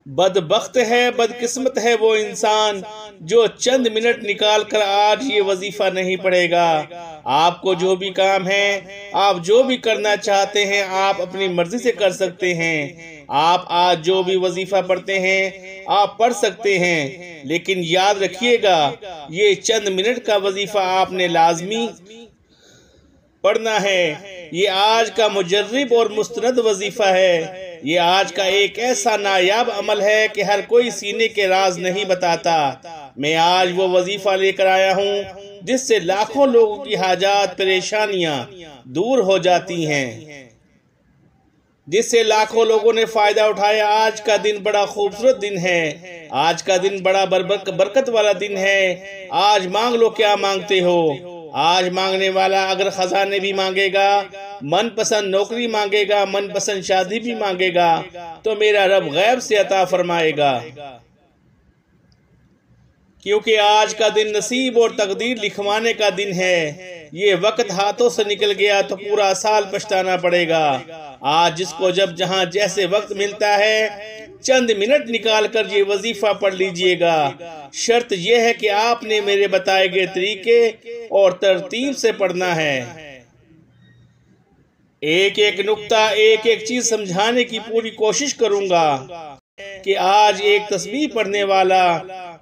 बदबख्त है, बदकिस्मत है वो इंसान जो चंद मिनट निकाल कर आज ये वजीफा नहीं पढ़ेगा। आपको जो भी काम है, आप जो भी करना चाहते हैं, आप अपनी मर्जी से कर सकते हैं। आप आज जो भी वजीफा पढ़ते हैं आप पढ़ सकते हैं, लेकिन याद रखिएगा ये चंद मिनट का वजीफा आपने लाजमी पढ़ना है। ये आज का मुजर्रिब और मुस्तनद वजीफा है। ये आज का एक ऐसा नायाब अमल है कि हर कोई सीने के राज नहीं बताता। मैं आज वो वजीफा लेकर आया हूँ जिससे लाखों लोगों की हाजात परेशानियां दूर हो जाती हैं, जिससे लाखों लोगों ने फायदा उठाया। आज का दिन बड़ा खूबसूरत दिन है। आज का दिन बड़ा बरकत वाला दिन है। आज मांग लो क्या मांगते हो। आज मांगने वाला अगर खजाने भी मांगेगा, मनपसंद नौकरी मांगेगा, मनपसंद शादी भी मांगेगा, तो मेरा रब गैब से अता फरमाएगा। क्योंकि आज का दिन नसीब और तकदीर लिखवाने का दिन है। ये वक्त हाथों से निकल गया तो पूरा साल पछताना पड़ेगा। आज जिसको जब जहां जैसे वक्त मिलता है, चंद मिनट निकाल कर ये वजीफा पढ़ लीजिएगा। शर्त यह है कि आपने मेरे बताए गए तरीके और तरतीब से पढ़ना है। एक एक नुक्ता, एक एक चीज समझाने की पूरी कोशिश करूंगा कि आज एक तस्बीह पढ़ने वाला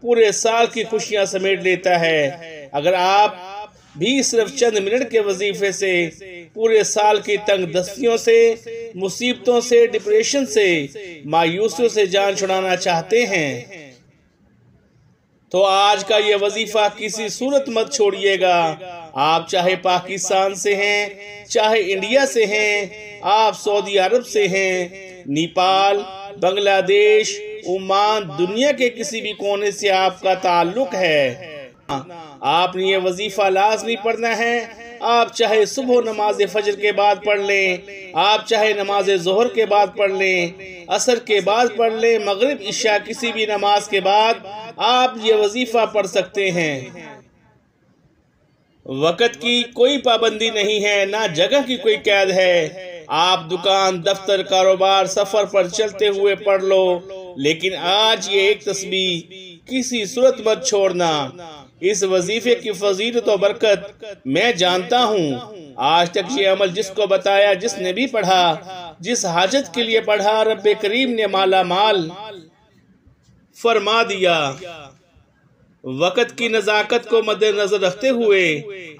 पूरे साल की खुशियां समेट लेता है। अगर आप भी सिर्फ चंद मिनट के वजीफे से पूरे साल की तंग दस्तियों से, मुसीबतों से, डिप्रेशन से, मायूसियों से जान छुड़ाना चाहते हैं, तो आज का ये वजीफा किसी सूरत मत छोड़िएगा। आप चाहे पाकिस्तान से हैं, चाहे इंडिया से हैं, आप सऊदी अरब से हैं, नेपाल, बांग्लादेश, ओमान, दुनिया के किसी भी कोने से आपका ताल्लुक है, आपने ये वजीफा लाजमी पढ़ना है। आप चाहे सुबह नमाज फजर के बाद पढ़ लें, आप चाहे नमाज जोहर के बाद पढ़ लें, असर के बाद पढ़ लें, मगरिब इशा किसी भी नमाज के बाद आप ये वजीफा पढ़ सकते हैं। वक़्त की कोई पाबंदी नहीं है, ना जगह की कोई कैद है। आप दुकान, दफ्तर, कारोबार, सफर पर चलते हुए पढ़ लो, लेकिन आज ये एक तस्बीह किसी सूरत मत छोड़ना। इस वजीफे की फजीलत और बरकत मैं जानता हूँ। आज तक ये अमल जिसको बताया, जिसने भी पढ़ा, जिस हाजत के लिए पढ़ा, रब्बे करीम ने माला माल फरमा दिया। वक़्त की नज़ाकत को मद्देनजर रखते हुए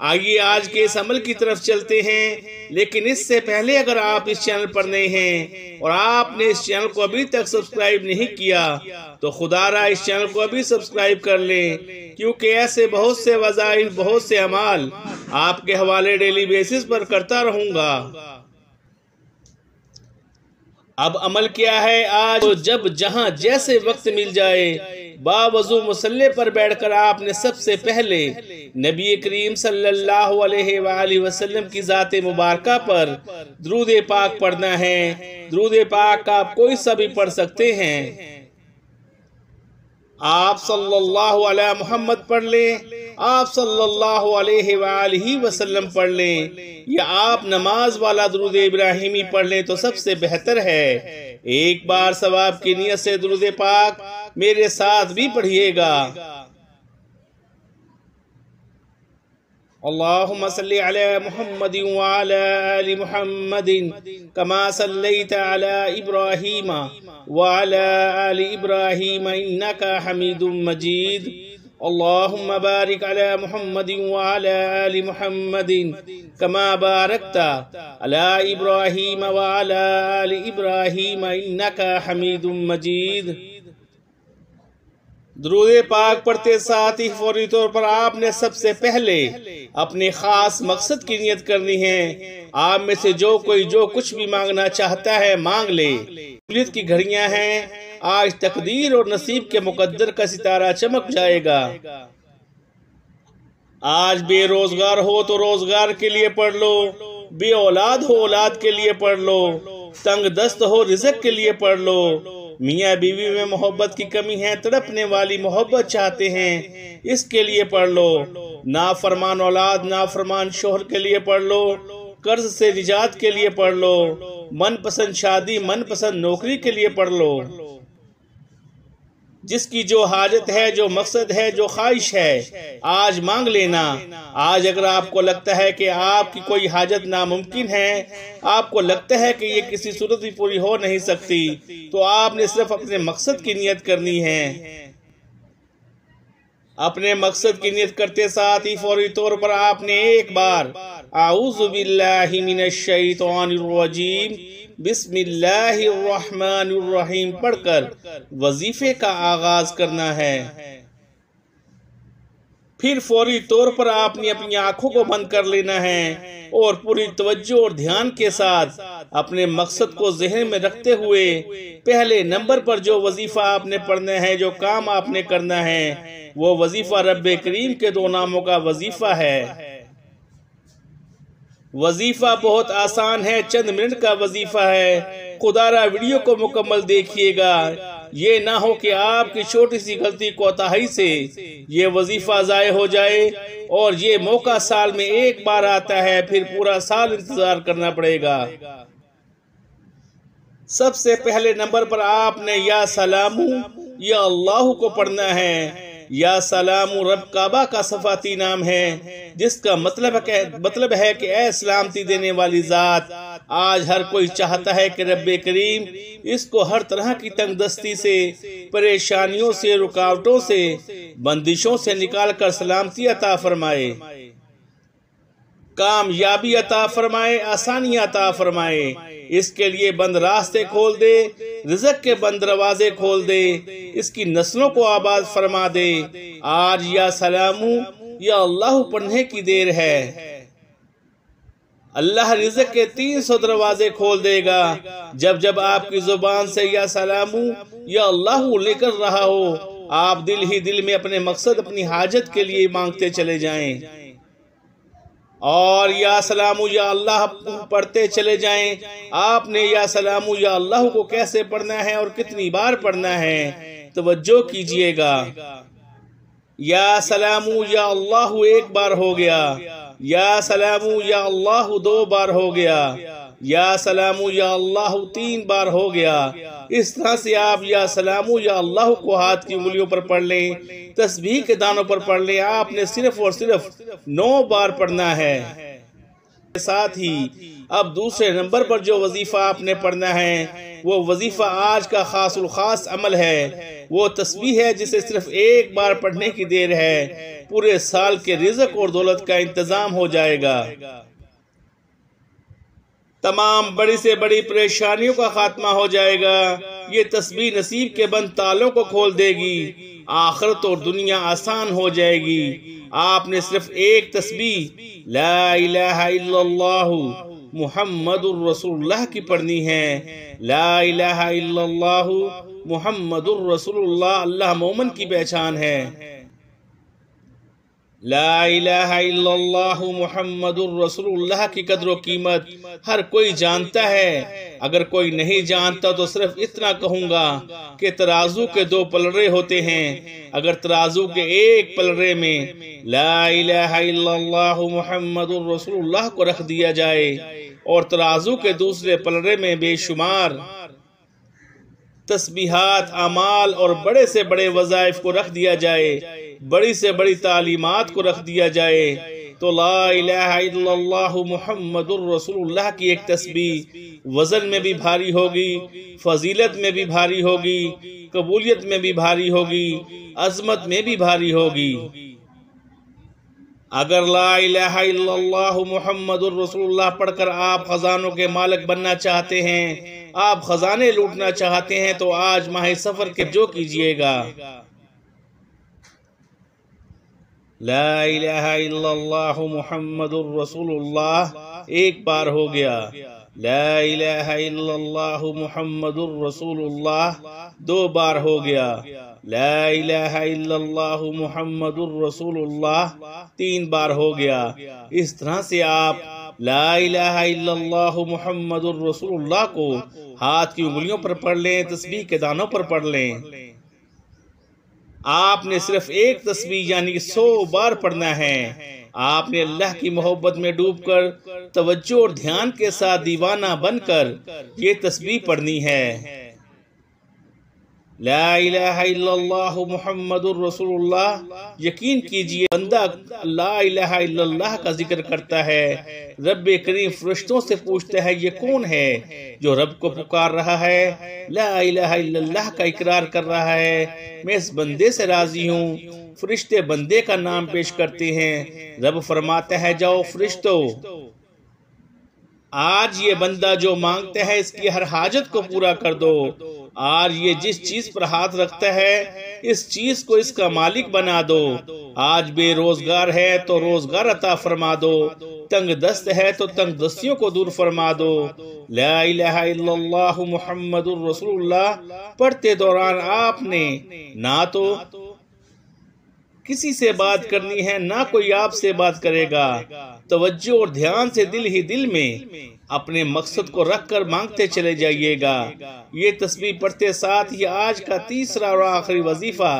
आइए आज के इस अमल की तरफ चलते हैं। लेकिन इससे पहले अगर आप इस चैनल पर नए हैं और आपने इस चैनल को अभी तक सब्सक्राइब नहीं किया, तो खुदारा इस चैनल को अभी सब्सक्राइब कर लें, क्योंकि ऐसे बहुत से वज़ाइफ, बहुत से अमाल आपके हवाले डेली बेसिस पर करता रहूंगा। अब अमल क्या है? आज तो जब जहां जैसे वक्त मिल जाए, बावजू मुसल्ले पर बैठकर आपने सबसे पहले नबी करीम सल्लल्लाहु अलैहि वसल्लम की ज़ाते मुबारका पर दुरूद पाक पढ़ना है। दुरूद पाक आप कोई सा भी पढ़ सकते हैं। आप सल्लल्लाहु अलैहि मोहम्मद पढ़ लें, आप सल्लल्लाहु अलैहि वसल्लम पढ़ लें, या आप नमाज वाला दुरूद इब्राहिमी पढ़ लें तो सबसे बेहतर है। एक बार सवाब की नियत से दुरूद पाक मेरे साथ भी पढ़िएगा। अल्लाहुम्मा सल्ली अला मुहम्मदिन व अला आलि मुहम्मदिन कमा सल्लैता अला इब्राहीम व अला आलि इब्राहीम इन्नका हमीदुम मजीद। अल्लाहुम्मा बारिक अला मुहम्मदिन व अला आलि मुहम्मदिन कमा बारकता अला इब्राहीम व अला आलि इब्राहीम इन्नका हमीदुम मजीद। दुरूद पाक पढ़ते साथ ही फौरी तौर पर आपने सबसे पहले अपने खास मकसद की नियत करनी है। आप में से जो कोई जो कुछ भी मांगना चाहता है मांग ले। उम्मीद की घड़ियां हैं, आज तकदीर और नसीब के मुकद्दर का सितारा चमक जाएगा। आज बेरोजगार हो तो रोजगार के लिए पढ़ लो, बे औलाद हो औलाद के लिए पढ़ लो, तंग दस्त हो रिज़्क़ के लिए पढ़ लो, मियाँ बीवी में मोहब्बत की कमी है, तड़पने वाली मोहब्बत चाहते हैं, इसके लिए पढ़ लो। नाफरमान औलाद, नाफरमान शोहर के लिए पढ़ लो, कर्ज से निजात के लिए पढ़ लो, मनपसंद शादी, मनपसंद नौकरी के लिए पढ़ लो। जिसकी जो हाजत है, जो मकसद है, जो ख्वाहिश है, आज मांग लेना। आज अगर आपको लगता है कि आपकी कोई हाजत नामुमकिन है, आपको लगता है कि ये किसी सूरत भी पूरी हो नहीं सकती, तो आपने सिर्फ अपने मकसद की नियत करनी है। अपने मकसद की नियत करते साथ ही फौरी तौर पर आपने एक बार आऊज़ु बिल्लाहि मिनश शैतानिर रजीम बिस्मिल्लाहिर्रहमानिर्रहीम पढ़कर वजीफे का आगाज करना है। फिर फौरी तौर पर आपने अपनी आंखों को बंद कर लेना है और पूरी तवज्जो और ध्यान के साथ अपने मकसद को ज़हन में रखते हुए पहले नंबर पर जो वजीफा आपने पढ़ना है, जो काम आपने करना है, वो वजीफा रब्बे करीम के 2 नामों का वजीफा है। वजीफा बहुत आसान है, चंद मिनट का वजीफा है। खुदारा वीडियो को मुकम्मल देखिएगा, ये ना हो कि आपकी छोटी सी गलती कोताही से ये वजीफा ज़ाय हो जाए। और ये मौका साल में एक बार आता है, फिर पूरा साल इंतजार करना पड़ेगा। सबसे पहले नंबर पर आपने या सलामू या अल्लाह को पढ़ना है। या सलामू रब काबा का सफाती नाम है, जिसका मतलब है कि ऐ सलामती देने वाली जात। आज हर कोई चाहता है कि रब्बे करीम इसको हर तरह की तंगदस्ती से, परेशानियों से, रुकावटों से, बंदिशों से निकाल कर सलामती अता फरमाए, कामयाबी अता फरमाए, आसानी अता फरमाए। इसके लिए बंद रास्ते खोल दे, रिज़्क़ के बंद दरवाजे खोल दे, इसकी नस्लों को आबाद फरमा दे। आज या सलामू या अल्लाह पढ़ने की देर है। अल्लाह रिज़्क़ के 300 दरवाजे खोल देगा। जब जब आपकी जुबान से या सलामू या अल्लाह लेकर रहा हो, आप दिल ही दिल में अपने मकसद, अपनी हाजत के लिए मांगते चले जाएं और या सलामू या अल्लाह पढ़ते चले जाएं। आपने या सलामू या अल्लाह को कैसे पढ़ना है और कितनी बार पढ़ना है, तवज्जो कीजिएगा। या सलामू या अल्लाह 1 बार हो गया, या सलामू या अल्लाह 2 बार हो गया, या सलामू या अल्लाह 3 बार हो गया। इस तरह से आप या सलामू या अल्लाह को हाथ की उंगलियों पर पढ़ लें, तस्बीह के दानों पर पढ़ लें। आपने सिर्फ और सिर्फ 9 बार पढ़ना है। साथ ही अब दूसरे नंबर पर जो वजीफा आपने पढ़ना है, वो वजीफा आज का खासुल खास अमल है। वो तस्बीह है जिसे सिर्फ 1 बार पढ़ने की देर है। पूरे साल के रिज़्क़ और दौलत का इंतजाम हो जाएगा। तमाम बड़ी से बड़ी परेशानियों का खात्मा हो जाएगा। ये तस्बीह नसीब के बंद तालों को खोल देगी, आखिरत और दुनिया आसान हो जाएगी। आपने सिर्फ एक तस्बीह ला इलाहा इल्लल्लाहु मुहम्मदुर रसूलुल्लाह की पढ़नी है। ला इलाहा इल्लल्लाहु मुहम्मदुर रसूलुल्लाह अल्लाह मोमन की पहचान है। ला इलाहा इल्लल्लाहु मुहम्मदुर रसूलुल्लाह की कदर और कीमत हर कोई जानता है। अगर कोई नहीं जानता तो सिर्फ इतना कहूँगा कि तराजू के 2 पलड़े होते हैं। अगर तराजू के एक पलड़े में ला इलाहा इल्लल्लाहु मुहम्मदुर रसूलुल्लाह को रख दिया जाए और तराजू के दूसरे पलड़े में बेशुमार तस्बीहात, अमाल और बड़े से बड़े वज़ाइफ को रख दिया जाए, बड़ी से बड़ी तालीमात को रख दिया जाए, तो ला इलाहा इल्लल्लाहु मुहम्मदुर रसूलुल्लाह की एक तस्बीह वजन में भी भारी होगी, फजीलत में भी भारी होगी, कबूलियत में भी भारी होगी, अजमत में भी भारी होगी। अगर ला इलाहा इल्लल्लाहु मुहम्मदुर रसूलुल्लाह पढ़कर आप खजानों के मालिक बनना चाहते हैं, आप खजाने लूटना चाहते हैं, तो आज माह सफर के जो कीजिएगा। ला इलाहा इल्लल्लाहु मुहम्मदुर रसूलुल्लाह 1 बार हो गया। ला इलाहा इल्लल्लाहु मुहम्मदुर रसूलुल्लाह 2 बार हो गया। ला इलाहा इल्लल्लाहु मुहम्मदुर रसूलुल्लाह 3 बार हो गया। इस तरह से आप ला इलाहा इल्लल्लाहु मुहम्मदुर रसूलुल्लाह को हाथ की उंगलियों पर पढ़ लें, तस्बीह के दानों पर पढ़ लें। आपने सिर्फ एक तस्बीह यानी 100 बार पढ़ना है। आपने अल्लाह की मोहब्बत में डूबकर तवज्जो और ध्यान के साथ दीवाना बनकर ये तस्बीह पढ़नी है। ला इलाहा इल्लल्लाह मुहम्मदुर रसूलुल्लाह। यकीन कीजिए बंदा ला इलाहा इल्लल्लाह का जिक्र करता है, रब्बे करीम फरिश्तों से पूछता है ये कौन है जो रब को पुकार रहा है, ला इलाहा इल्लल्लाह का इकरार कर रहा है, मैं इस बंदे से राजी हूँ। फरिश्ते बंदे का नाम पेश करते हैं, रब फरमाता है जाओ फरिश्तों, आज ये बंदा जो मांगता है इसकी हर हाजत को पूरा कर दो। आज ये जिस चीज पर हाथ रखता है इस चीज को इसका मालिक बना दो। आज बेरोजगार है तो रोजगार अता फरमा दो, तंग दस्त है तो तंग दस्तियों को दूर फरमा दो। ला इलाहा इल्लल्लाह मुहम्मदुर रसूलुल्लाह पढ़ते दौरान आपने ना तो किसी से बात करनी है ना कोई आपसे बात करेगा। तवज्जो और ध्यान से दिल ही दिल में अपने मकसद को रख कर मांगते चले जाइएगा। ये तस्बीह पढ़ते साथ ही आज का तीसरा और आखिरी वजीफा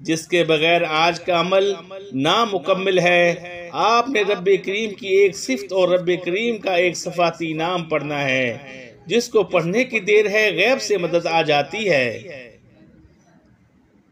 जिसके बगैर आज का अमल नामुकम्मिल है, आपने रब्बे करीम की एक सिफ्त और रब्बे करीम का एक सफाती नाम पढ़ना है, जिसको पढ़ने की देर है गैब से मदद आ जाती है।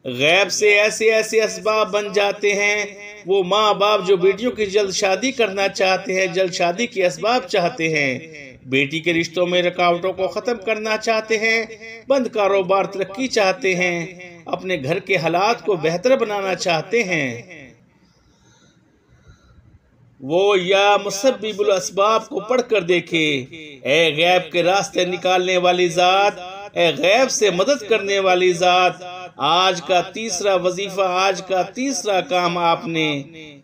गैब से ऐसे ऐसे असबाब बन जाते हैं। वो माँ बाप जो बेटियों की जल्द शादी करना चाहते हैं, जल्द शादी के असबाब चाहते हैं, बेटी के रिश्तों में रुकावटों को खत्म करना चाहते हैं, बंद कारोबार तरक्की चाहते हैं, अपने घर के हालात को बेहतर बनाना चाहते हैं, वो या मुसब्बिबुल असबाब को पढ़कर देखे। ए गैब के रास्ते निकालने वाली जात, ए गैब से मदद करने वाली जात, आज का तीसरा वजीफा, आज का तीसरा काम आपने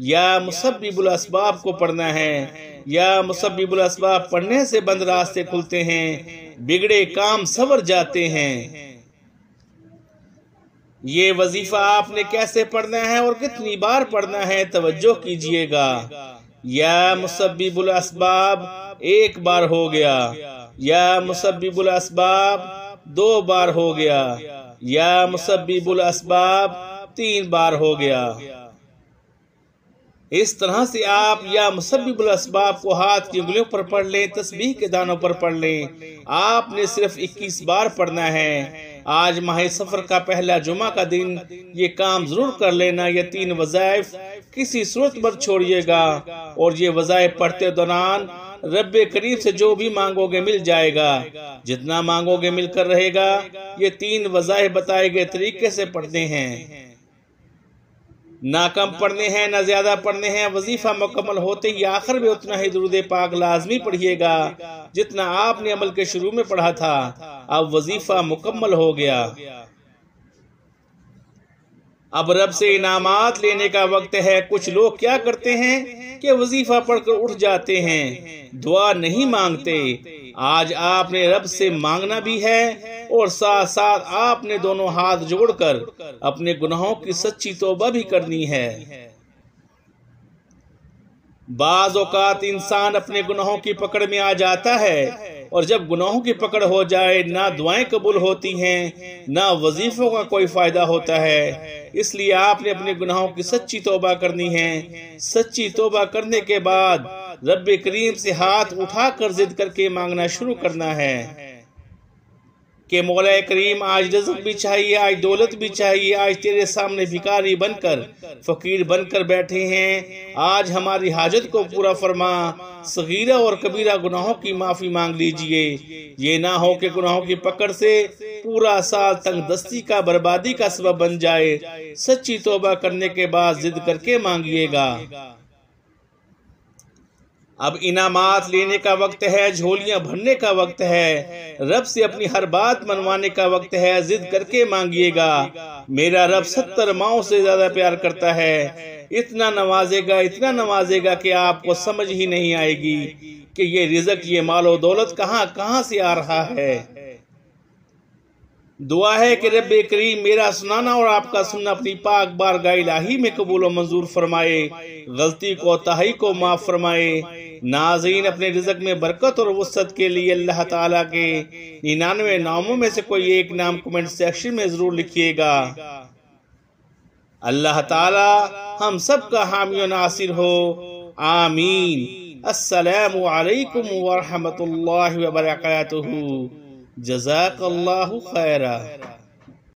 या मुसब्बिबुल असबाब को पढ़ना है। या मुसब्बिबुल असबाब पढ़ने से बंद रास्ते खुलते हैं, बिगड़े काम सवर जाते हैं। ये वजीफा आपने कैसे पढ़ना है और कितनी बार पढ़ना है, तवज्जो कीजिएगा। या मुसब्बिबुल असबाब एक बार हो गया, या मुसब्बिबुल असबाब 2 बार हो गया, या मुसब्बिबुल असबाब 3 बार हो गया। इस तरह से आप या मुसब्बिबुल असबाब को हाथ की उंगलियों पर पढ़ लें, तस्बीह के दानों पर पढ़ लें। आपने सिर्फ 21 बार पढ़ना है। आज माह सफर का पहला जुमा का दिन ये काम जरूर कर लेना। ये 3 वज़ाइफ किसी सूरत पर छोड़िएगा और ये वज़ाइफ पढ़ते दौरान रब्बे करीम से जो भी मांगोगे मिल जाएगा, जितना मांगोगे मिलकर रहेगा। ये 3 वज़ाइफ बताए गए तरीके से पढ़ने हैं, ना कम पढ़ने हैं ना ज्यादा पढ़ने हैं। वजीफा मुकम्मल होते ही आखिर में उतना ही दुरूद पाक लाजमी पढ़िएगा जितना आपने अमल के शुरू में पढ़ा था। अब वजीफा मुकम्मल हो गया, अब रब से इनामात लेने का वक्त है। कुछ लोग क्या करते हैं कि वजीफा पढ़कर उठ जाते हैं, दुआ नहीं मांगते। आज आपने रब से मांगना भी है और साथ साथ आपने दोनों हाथ जोड़कर अपने गुनाहों की सच्ची तौबा भी करनी है। बाज़ औक़ात इंसान अपने गुनाहों की पकड़ में आ जाता है और जब गुनाहों की पकड़ हो जाए ना दुआएं कबूल होती हैं ना वजीफों का कोई फायदा होता है। इसलिए आपने अपने गुनाहों की सच्ची तौबा करनी है। सच्ची तौबा करने के बाद रब्बे करीम से हाथ उठाकर जिद करके मांगना शुरू करना है कि मौला करीम आज रिज़्क़ भी चाहिए, आज दौलत भी चाहिए, आज तेरे सामने भिखारी बनकर फकीर बनकर बैठे हैं, आज हमारी हाजत को पूरा फरमा। सगीरा और कबीरा गुनाहों की माफी मांग लीजिए। ये ना हो कि गुनाहों की पकड़ से पूरा साल तंगदस्ती का बर्बादी का सबब बन जाए। सच्ची तौबा करने के बाद जिद करके मांगिएगा। अब इनामात लेने का वक्त है, झोलियां भरने का वक्त है, रब से अपनी हर बात मनवाने का वक्त है। जिद करके मांगिएगा। मेरा रब 70 माओं से ज्यादा प्यार करता है। इतना नवाजेगा, इतना नवाजेगा कि आपको समझ ही नहीं आएगी कि ये रिज़्क़, ये मालो दौलत कहाँ से आ रहा है। दुआ है कि रब्बे करीम मेरा सुनाना और आपका सुनना अपनी पाक बारगाह इलाही में कबूल और मंजूर फरमाए, गलती को ताही को माफ फरमाए। नाज़रीन, अपने रिज़्क़ में बरकत और वसअत के लिए अल्लाह ताला के 99 नामों में से कोई एक नाम कमेंट सेक्शन में जरूर लिखिएगा। अल्लाह ताला हम सब का हामी और नासिर हो। आमीन। अस्सलामु अलैकुम व रहमतुल्लाहि व बरकातुहू। जज़ाकल्लाहु खैरा।